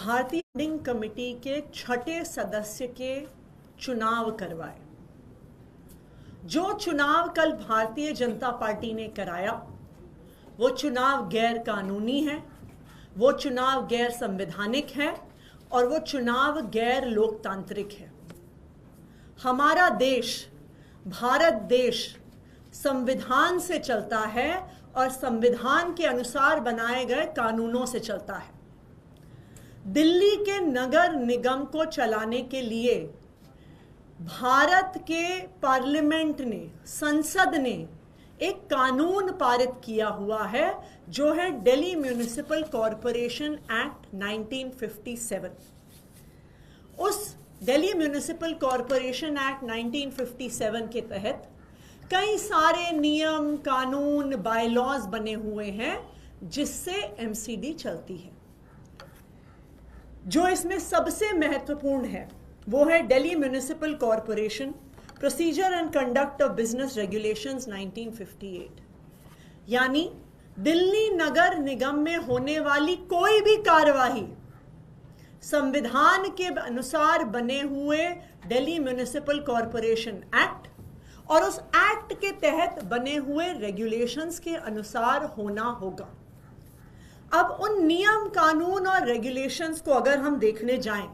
भारतीय standing committee के छठे सदस्य के चुनाव करवाए। जो चुनाव कल भारतीय जनता पार्टी ने कराया वो चुनाव गैर कानूनी है, वो चुनाव गैर संवैधानिक है और वो चुनाव गैर लोकतांत्रिक है। हमारा देश, भारत देश संविधान से चलता है और संविधान के अनुसार बनाए गए कानूनों से चलता है। दिल्ली के नगर निगम को चलाने के लिए भारत के पार्लियामेंट ने, संसद ने एक कानून पारित किया हुआ है जो है दिल्ली म्युनिसिपल कॉरपोरेशन एक्ट 1957। उस दिल्ली म्युनिसिपल कॉरपोरेशन एक्ट 1957 के तहत कई सारे नियम, कानून, बायलॉज बने हुए हैं जिससे एमसीडी चलती है। जो इसमें सबसे महत्वपूर्ण है वो है Delhi municipal corporation procedure and conduct of business regulations 1958। यानी दिल्ली नगर निगम में होने वाली कोई भी कार्यवाही संविधान के अनुसार बने हुए दिल्ली म्युनिसिपल कॉरपोरेशन एक्ट और उस एक्ट के तहत बने हुए रेगुलेशंस के अनुसार होना होगा। अब उन नियम, कानून और रेगुलेशंस को अगर हम देखने जाएं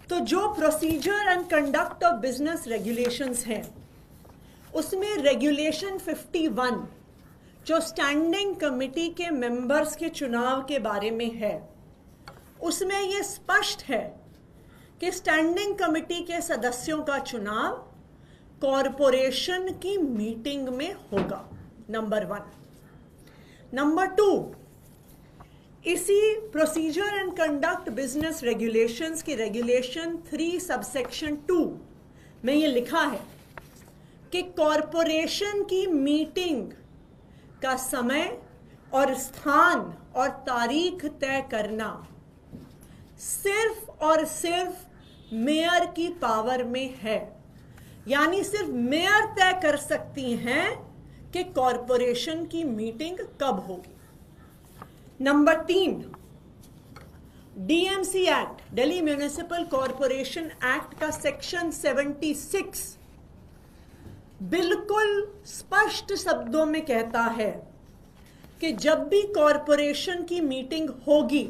तो जो procedure and conduct of business regulations हैं उसमें रेगुलेशन 51 जो स्टैंडिंग कमेटी के मेंबर्स के चुनाव के बारे में है, उसमें यह स्पष्ट है कि स्टैंडिंग कमेटी के सदस्यों का चुनाव कॉरपोरेशन की मीटिंग में होगा, नंबर 1। नंबर 2, इसी procedure and conduct business regulations की रेगुलेशन 3 सबसेक्शन 2 में ये लिखा है कि कॉरपोरेशन की मीटिंग का समय और स्थान और तारीख तय करना सिर्फ और सिर्फ मेयर की पावर में है। यानी सिर्फ मेयर तय कर सकती हैं कि कॉरपोरेशन की मीटिंग कब होगी। Number 3, DMC act, Delhi municipal corporation act का सेक्शन 76 बिल्कुल स्पष्ट शब्दों में कहता है कि जब भी कॉरपोरेशन की मीटिंग होगी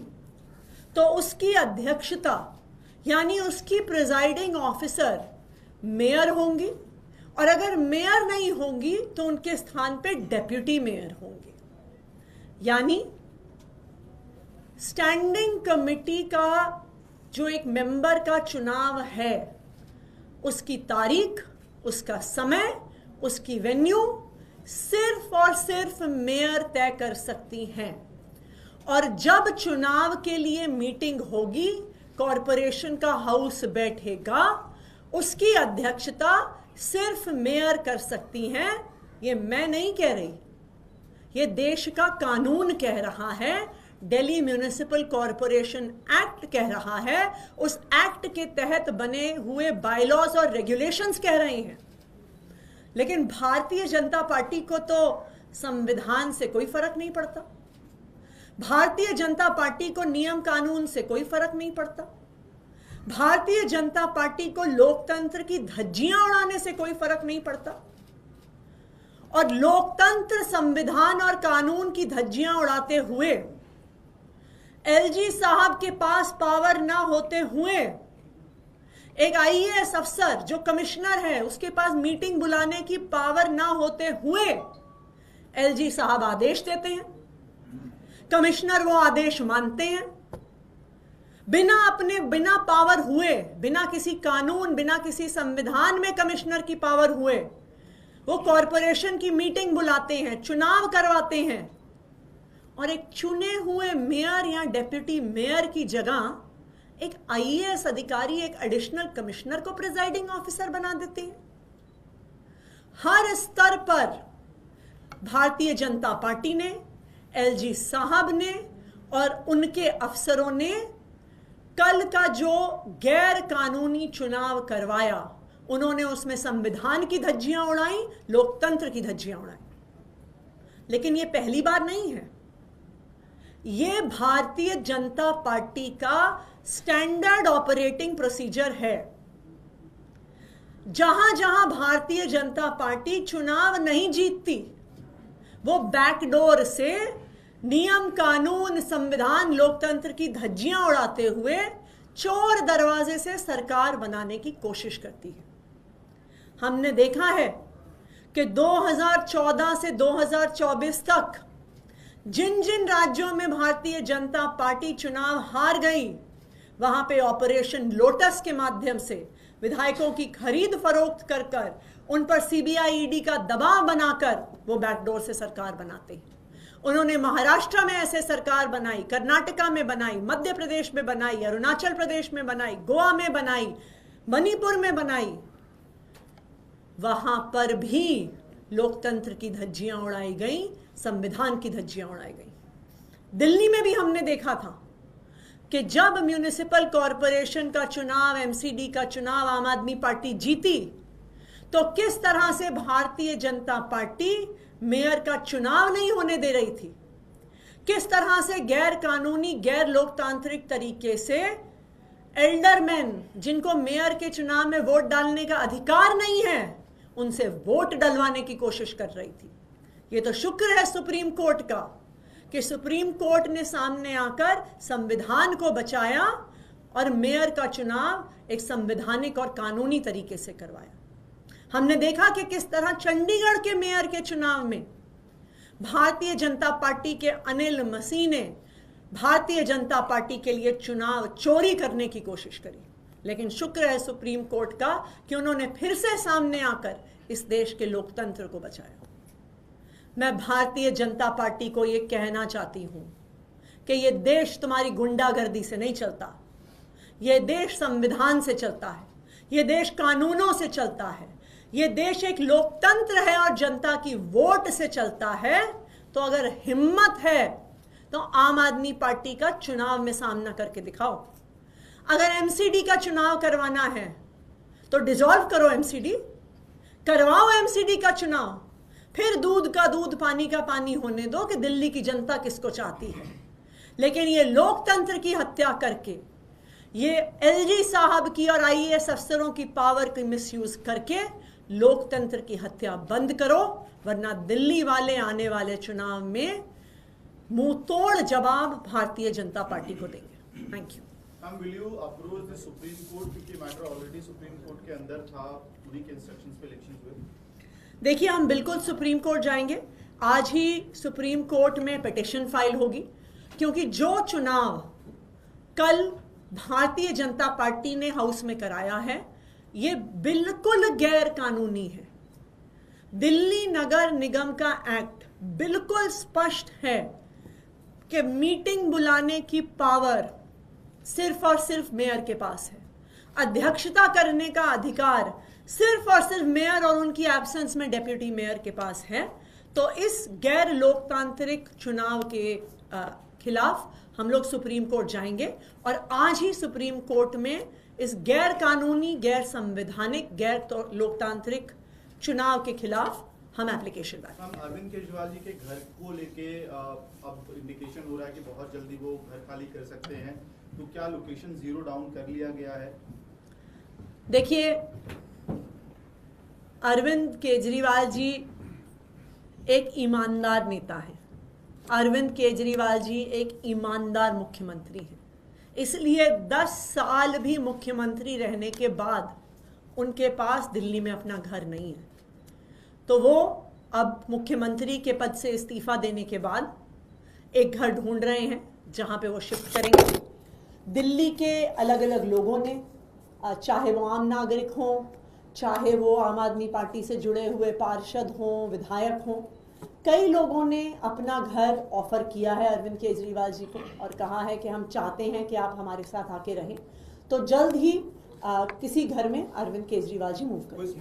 तो उसकी अध्यक्षता यानी उसकी प्रिजाइडिंग ऑफिसर मेयर होंगी और अगर मेयर नहीं होंगी तो उनके स्थान पे डेप्यूटी मेयर होंगे। यानी स्टैंडिंग कमेटी का जो एक मेंबर का चुनाव है उसकी तारीख, उसका समय, उसकी वेन्यू सिर्फ और सिर्फ मेयर तय कर सकती हैं। और जब चुनाव के लिए मीटिंग होगी, कॉरपोरेशन का हाउस बैठेगा, उसकी अध्यक्षता सिर्फ मेयर कर सकती हैं। ये मैं नहीं कह रही, ये देश का कानून कह रहा है, दिल्ली म्युनिसिपल कॉरपोरेशन एक्ट कह रहा है, उस एक्ट के तहत बने हुए बायलॉज और रेगुलेशंस कह रहे हैं। लेकिन भारतीय जनता पार्टी को तो संविधान से कोई फर्क नहीं पड़ता, भारतीय जनता पार्टी को नियम कानून से कोई फर्क नहीं पड़ता, भारतीय जनता पार्टी को लोकतंत्र की धज्जियां उड़ाने से कोई फर्क नहीं पड़ता। और लोकतंत्र, संविधान और कानून की धज्जियां उड़ाते हुए एलजी साहब के पास पावर ना होते हुए एक आईएएस अफसर जो कमिश्नर है उसके पास मीटिंग बुलाने की पावर ना होते हुए एलजी साहब आदेश देते हैं, कमिश्नर वो आदेश मानते हैं, बिना पावर हुए, बिना किसी कानून, बिना किसी संविधान में कमिश्नर की पावर हुए वो कॉरपोरेशन की मीटिंग बुलाते हैं, चुनाव करवाते हैं और एक चुने हुए मेयर या डेप्यूटी मेयर की जगह एक आईएएस अधिकारी, एक एडिशनल कमिश्नर को प्रिजाइडिंग ऑफिसर बना देते हैं। हर स्तर पर भारतीय जनता पार्टी ने, एलजी साहब ने और उनके अफसरों ने कल का जो गैर कानूनी चुनाव करवाया, उन्होंने उसमें संविधान की धज्जियां उड़ाई, लोकतंत्र की धज्जियां उड़ाई। लेकिन यह पहली बार नहीं है, ये भारतीय जनता पार्टी का स्टैंडर्ड ऑपरेटिंग प्रोसीजर है। जहां जहां भारतीय जनता पार्टी चुनाव नहीं जीतती, वो बैकडोर से नियम कानून संविधान लोकतंत्र की धज्जियां उड़ाते हुए चोर दरवाजे से सरकार बनाने की कोशिश करती है। हमने देखा है कि 2014 से 2024 तक जिन जिन राज्यों में भारतीय जनता पार्टी चुनाव हार गई, वहां पे ऑपरेशन लोटस के माध्यम से विधायकों की खरीद फरोख्त कर कर उन पर सीबीआई ईडी का दबाव बनाकर वो बैकडोर से सरकार बनाते हैं। उन्होंने महाराष्ट्र में ऐसे सरकार बनाई, कर्नाटका में बनाई, मध्य प्रदेश में बनाई, अरुणाचल प्रदेश में बनाई, गोवा में बनाई, मणिपुर में बनाई। वहां पर भी लोकतंत्र की धज्जियां उड़ाई गई, संविधान की धज्जियां उड़ाई गई। दिल्ली में भी हमने देखा था कि जब म्यूनिसिपल कॉरपोरेशन का चुनाव, एमसीडी का चुनाव आम आदमी पार्टी जीती, तो किस तरह से भारतीय जनता पार्टी मेयर का चुनाव नहीं होने दे रही थी, किस तरह से गैर कानूनी, गैर लोकतांत्रिक तरीके से एल्डरमैन, जिनको मेयर के चुनाव में वोट डालने का अधिकार नहीं है, उनसे वोट डलवाने की कोशिश कर रही थी। ये तो शुक्र है सुप्रीम कोर्ट का कि सुप्रीम कोर्ट ने सामने आकर संविधान को बचाया और मेयर का चुनाव एक संवैधानिक और कानूनी तरीके से करवाया। हमने देखा कि किस तरह चंडीगढ़ के मेयर के चुनाव में भारतीय जनता पार्टी के अनिल मसीह ने भारतीय जनता पार्टी के लिए चुनाव चोरी करने की कोशिश करी, लेकिन शुक्र है सुप्रीम कोर्ट का कि उन्होंने फिर से सामने आकर इस देश के लोकतंत्र को बचाया। मैं भारतीय जनता पार्टी को यह कहना चाहती हूं कि यह देश तुम्हारी गुंडागर्दी से नहीं चलता, यह देश संविधान से चलता है, यह देश कानूनों से चलता है, यह देश एक लोकतंत्र है और जनता की वोट से चलता है। तो अगर हिम्मत है तो आम आदमी पार्टी का चुनाव में सामना करके दिखाओ। अगर एमसीडी का चुनाव करवाना है तो डिसॉल्व करो एमसीडी, करवाओ एमसीडी का चुनाव, फिर दूध का दूध पानी का पानी होने दो कि दिल्ली की जनता किसको चाहती है। लेकिन ये लोकतंत्र की हत्या करके, ये एलजी साहब की और आईएएस अफसरों की पावर की मिसयूज करके लोकतंत्र की हत्या बंद करो, वरना दिल्ली वाले आने वाले चुनाव में मुंह तोड़ जवाब भारतीय जनता पार्टी को देंगे। Thank you. Will you approach the Supreme Court क्योंकि मैटर ऑलरेडी सुप्रीम कोर्ट के अंदर था, उन्हीं के इंस्ट्रक्शंस पे इलेक्शंस हुए? देखिए, हम बिल्कुल सुप्रीम कोर्ट जाएंगे। आज ही सुप्रीम कोर्ट में पिटीशन फाइल होगी, क्योंकि जो चुनाव कल भारतीय जनता पार्टी ने हाउस में कराया है, ये बिल्कुल गैर कानूनी है। दिल्ली नगर निगम का एक्ट बिल्कुल स्पष्ट है कि मीटिंग बुलाने की पावर सिर्फ और सिर्फ मेयर के पास है, अध्यक्षता करने का अधिकार सिर्फ और सिर्फ मेयर और उनकी एब्सेंस में डेप्यूटी मेयर के पास है। तो इस गैर लोकतांत्रिक चुनाव के खिलाफ हम लोग सुप्रीम कोर्ट जाएंगे और आज ही सुप्रीम कोर्ट में इस गैर कानूनी, गैर संवैधानिक, गैर लोकतांत्रिक चुनाव के खिलाफ हम एप्लीकेशन डालेंगे। अरविंद केजरीवाल जी के घर को लेके अब इंडिकेशन हो रहा है कि बहुत जल्दी वो घर खाली कर सकते हैं, तो क्या लोकेशन जीरो डाउन कर लिया गया है? देखिए, अरविंद केजरीवाल जी एक ईमानदार नेता है, अरविंद केजरीवाल जी एक ईमानदार मुख्यमंत्री हैं। इसलिए 10 साल भी मुख्यमंत्री रहने के बाद उनके पास दिल्ली में अपना घर नहीं है, तो वो अब मुख्यमंत्री के पद से इस्तीफा देने के बाद एक घर ढूंढ रहे हैं जहां पे वो शिफ्ट करेंगे। दिल्ली के अलग अलग लोगों ने, चाहे वो आम नागरिक हों, चाहे वो आम आदमी पार्टी से जुड़े हुए पार्षद हों, विधायक हों, कई लोगों ने अपना घर ऑफर किया है अरविंद केजरीवाल जी को और कहा है कि हम चाहते हैं कि आप हमारे साथ आके रहें। तो जल्द ही किसी घर में अरविंद केजरीवाल जी मूव करेंगे।